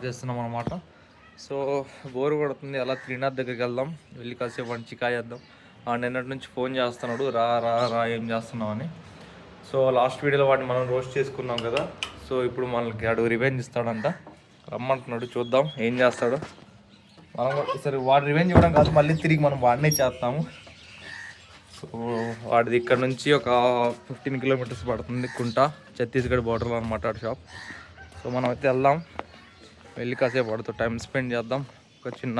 చేస్తున్నాం అనమాట. So bore కొడుతుంది, అలా త్రినాథ్ దగ్గరికి వెళ్దాం, వెళ్ళి కాసేపు వాడిని చికాయి చేద్దాం. నిన్నటి నుంచి ఫోన్ చేస్తున్నాడు, రా రా రా ఏం చేస్తున్నావు అని. సో లాస్ట్ వీడియోలో వాడిని మనం రోస్ట్ చేసుకున్నాం కదా, సో ఇప్పుడు మనకి వాడు రివెంజ్ ఇస్తాడంట, రమ్మంటున్నాడు. చూద్దాం ఏం చేస్తాడు. మనం సరే వాడు రివెంజ్ ఇవ్వడం కాదు, మళ్ళీ తిరిగి మనం వాడినే చేస్తాము. సో వాడిది ఇక్కడ నుంచి ఒక 15 కిలోమీటర్స్ పడుతుంది, కుంట ఛత్తీస్గఢ్ బార్డర్లో అనమాట వాడి షాప్. సో మనం అయితే వెళ్దాం, వెళ్ళి కాసేపు వాడితో టైం స్పెండ్ చేద్దాం, ఒక చిన్న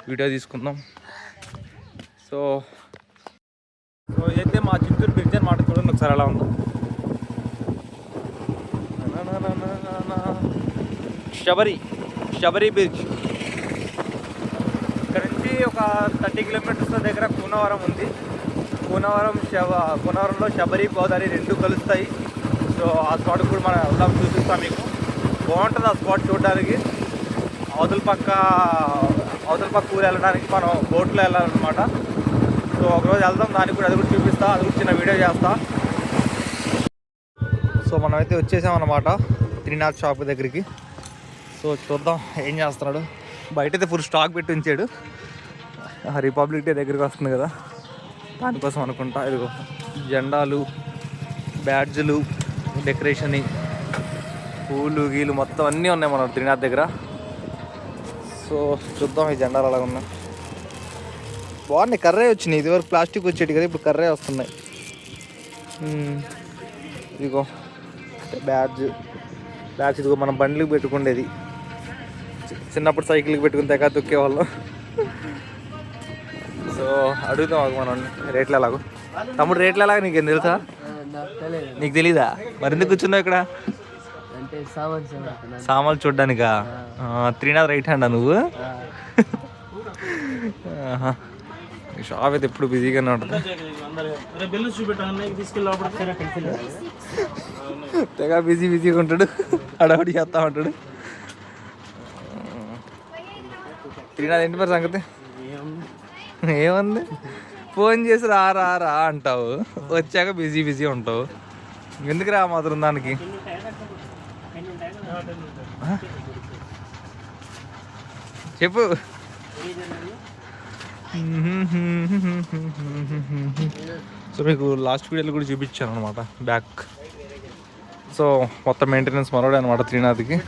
వీడియో తీసుకుందాం. సో ఇదైతే మా చిత్తూరు బ్రిడ్జ్ అనమాట. చూడండి ఒకసారి ఎలా ఉందో. శబరి బ్రిడ్జ్. ఇక్కడ నుంచి ఒక 30 కిలోమీటర్స్ దగ్గర కూనవరం ఉంది. కూనవరంలో శబరి గోదావరి రెండు కలుస్తాయి. సో ఆ స్పాట్ కూడా మనం వెళ్దాం, చూపిస్తాం మీకు. బాగుంటుంది ఆ స్పాట్ చూడడానికి. అవతల పక్క ఊరు వెళ్ళడానికి మనం బోట్లో వెళ్ళాలన్నమాట. సో ఒకరోజు వెళ్దాం, దానికి కూడా అది కూడా చూపిస్తా, అది కూడా చిన్న వీడియో చేస్తా. సో మనమైతే వచ్చేసామన్నమాట త్రినాథ్ షాప్ దగ్గరికి. సో చూద్దాం ఏం చేస్తున్నాడు. బయట అయితే ఫుల్ స్టాక్ పెట్టి ఉంచాడు, రిపబ్లిక్ డే దగ్గరికి వస్తుంది కదా దానికోసం అనుకుంటా. ఇదిగో జెండాలు, బ్యాడ్జులు, డెకరేషన్, పూలు గీలు మొత్తం అన్నీ ఉన్నాయి మన త్రినాథ్ దగ్గర. సో చూద్దాం ఈ జెండాలు అలాగ ఉన్నాయి, బాగున్నాయి. కర్రే వచ్చినాయి, ఇదివరకు ప్లాస్టిక్ వచ్చేటి కదా, ఇప్పుడు కర్రే వస్తున్నాయి. ఇదిగో బ్యాడ్జ్ ఇదిగో మనం బండ్లకు పెట్టుకుండేది, చిన్నప్పుడు సైకిల్కి పెట్టుకుని తెగ తొక్కేవాళ్ళం. సో అడుగుతాం మనం రేట్లు ఎలాగో. తమ్ముడు రేట్లు ఎలాగ నీకేం తెలుసా? నీకు తెలీదా? మరి ఎందుకు కూర్చున్నావు ఇక్కడ? సామాన్లు చూడ్డానికా? త్రినాథ్ రైట్ హ్యాండా నువ్వు? షాప్ అయితే ఎప్పుడు బిజీగానే ఉంటుంది. తెగ బిజీగా ఉంటాడు, అడవడి చేస్తా ఉంటాడు. త్రినాథ్ ఏంటి మరి సంగతి? ఏముంది, ఫోన్ చేసి రా రా రా అంటావు, వచ్చాక బిజీ ఉంటావు. ఎందుకు రా మాత్రం దానికి? చెప్పు. సో మీకు లాస్ట్ వీడియోలో కూడా చూపించాను అనమాట బ్యాక్. సో మొత్తం మెయింటెనెన్స్ మరోడే అనమాట త్రినాథ్కి.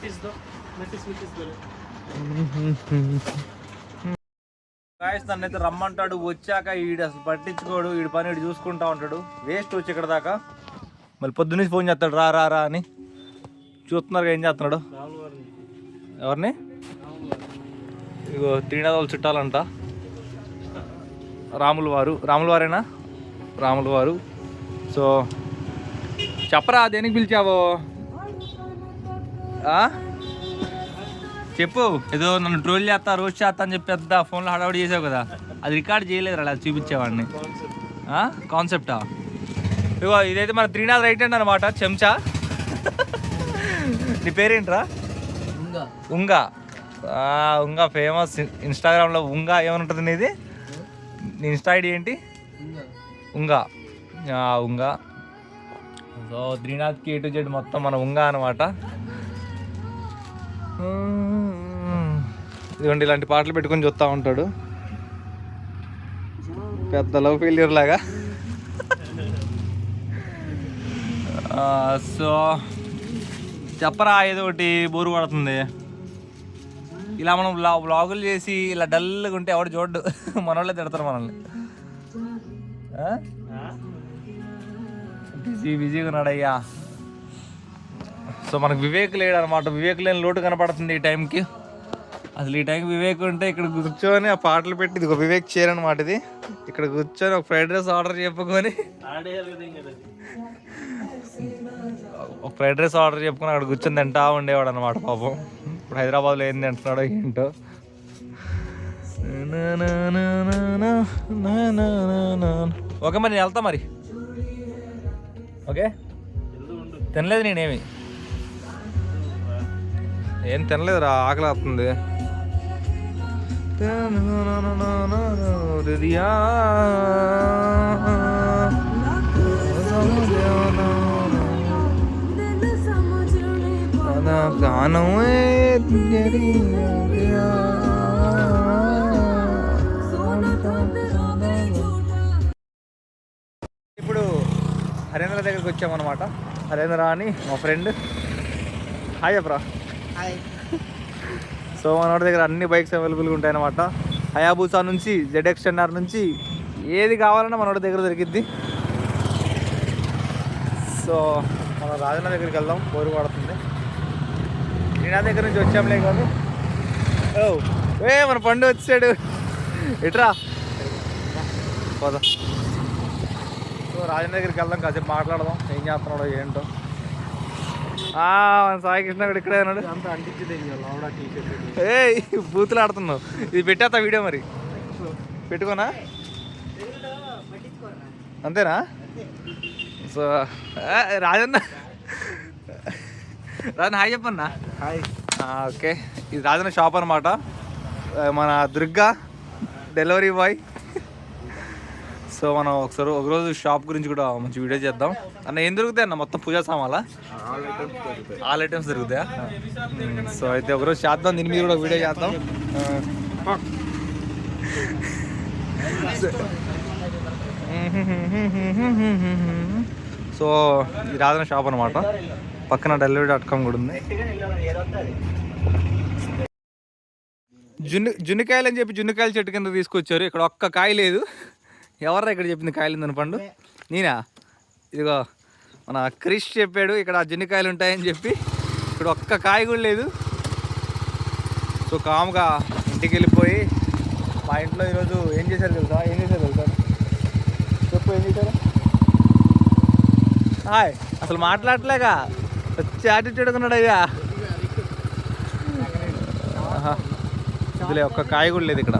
నన్ను అయితే రమ్మంటాడు, వచ్చాక ఈడు అసలు పట్టించుకోడు, ఈడు పని ఈడు చూసుకుంటా ఉంటాడు. వేస్ట్ వచ్చి ఇక్కడ దాకా, మళ్ళీ పొద్దున్నే ఫోన్ చేస్తాడు రా రా రా అని. చూస్తున్నారు ఏం చేస్తున్నాడు. ఎవరిని? ఇగో త్రినాథ్ వాళ్ళు చుట్టాలంట, రాముల వారేనా? రాముల వారు. సో చెప్పరా, దేనికి పిలిచావో చెప్పు. ఏదో నన్ను ట్రోల్ చేస్తా, రోస్ట్ చేస్తా అని చెప్పి పెద్ద ఫోన్లో హడావుడి చేసావు కదా, అది రికార్డ్ చేయలేదు, అలా చూపించేవాడిని. కాన్సెప్టా? ఇగో ఇదైతే మన త్రినాథ్ రైట్ హ్యాండ్ అనమాట, చెంచా. నీ పేరేంట్రా? ఉంగా ఫేమస్ ఇన్స్టాగ్రామ్లో. ఉంగా ఏమనుంటుంది నీది? నీ ఇన్స్టా ఐడి ఏంటి? ఉంగా. సో త్రినాథ్కి A to Z మొత్తం మన ఉంగా అనమాట. ఇదిగోండి ఇలాంటి పాటలు పెట్టుకొని చూస్తూ ఉంటాడు, పెద్ద లవ్ ఫెయిల్యూర్ లాగా. సో చెప్పరా, ఏదో ఒకటి బోరు పడుతుంది. ఇలా మనం వ్లాగులు చేసి ఇలా డల్గా ఉంటే ఎవడు చూడ్డు, మన వాళ్ళే తిడతారు మనల్ని. బిజీగా ఉన్నాడయ్యా. సో మనకు వివేక్ లేడు అనమాట, వివేక్ లేని లోటు కనపడుతుంది ఈ టైంకి. అసలు ఈ టైంకి వివేక్ ఉంటే ఇక్కడ కూర్చొని ఆ పాటలు పెట్టి, ఇది ఒక వివేక్ చైర్ అనమాట, ఇది ఇక్కడ కూర్చొని ఒక ఫ్రైడ్ రైస్ ఆర్డర్ చెప్పుకొని అక్కడ కూర్చొని తింటా ఉండేవాడు అనమాట పాపం. ఇప్పుడు హైదరాబాద్లో ఏంది అంటున్నాడో ఏంటో. ఓకే మరి నేను వెళ్తా మరి. ఓకే, తినలేదు నేనేమి, ఏం తినలేదురా, ఆకలి వస్తుంది. గానమే ఇప్పుడు హరేంద్ర దగ్గరికి వచ్చామన్నమాట. హరేంద్ర అని మా ఫ్రెండ్. హాయ్ చెప్పరా. హాయ్. సో మనోడి దగ్గర అన్ని బైక్స్ అవైలబుల్గా ఉంటాయి అన్నమాట. హయాబూసా నుంచి ZX10R నుంచి ఏది కావాలన్నా మనోడి దగ్గర దొరికిద్ది. సో మనం రాజన్న దగ్గరికి వెళ్దాం, బోరు పడుతుంది. నేను నా దగ్గర నుంచి వచ్చాంలే కానీ. ఓ మన పండు వచ్చాడు, ఎట్రా పోదా. సో రాజన్న దగ్గరికి వెళ్దాం, కాసేపు మాట్లాడదాం, ఏం చేస్తున్నాడో ఏంటో. మన సాయి కృష్ణ కూడా ఇక్కడే ఉన్నాడు. ఏ బూతులు ఆడుతున్నావు, ఇది పెట్టేస్తా వీడియో మరి, పెట్టుకోనా అంతేనా. సో రాజన్న హాయ్ చెప్పన్నా. హాయ్. ఓకే, ఇది రాజన్న షాప్ అనమాట. మన దుర్గా డెలివరీ బాయ్. సో మనం ఒకరోజు షాప్ గురించి కూడా మంచి వీడియో చేద్దాం. అన్న ఏం దొరుకుతాయి అన్న, మొత్తం పూజా సామాలా ఆల్ ఐటమ్స్ దొరుకుతాయా? సో అయితే ఒకరోజు చేద్దాం, దీని మీద కూడా వీడియో చేద్దాం. సో ఇది రాజన్న షాప్ అనమాట, పక్కన delivery.com కూడా ఉంది. జున్నికాయలు అని చెప్పి జున్నికాయల చెట్టు కింద తీసుకొచ్చారు. ఇక్కడ ఒక్క కాయ లేదు. ఎవర్రా ఇక్కడ చెప్పింది కాయలు ఉందని పండు? నేనా? ఇదిగో మన క్రిష్ చెప్పాడు ఇక్కడ జున్నికాయలు ఉంటాయని చెప్పి. ఇక్కడ ఒక్క కాయ కూడా లేదు. సో కాముగా ఇంటికి వెళ్ళిపోయి మా ఇంట్లో ఈరోజు ఏం చేశారు తెలుసా? చెప్పు ఏం చేశారు? హాయ్, అసలు మాట్లాడలేగా వచ్చి యాటిట్యూడ్ ఉన్నాడు అయ్యా. ఇందులో ఒక్క కాయ కూడా లేదు ఇక్కడ.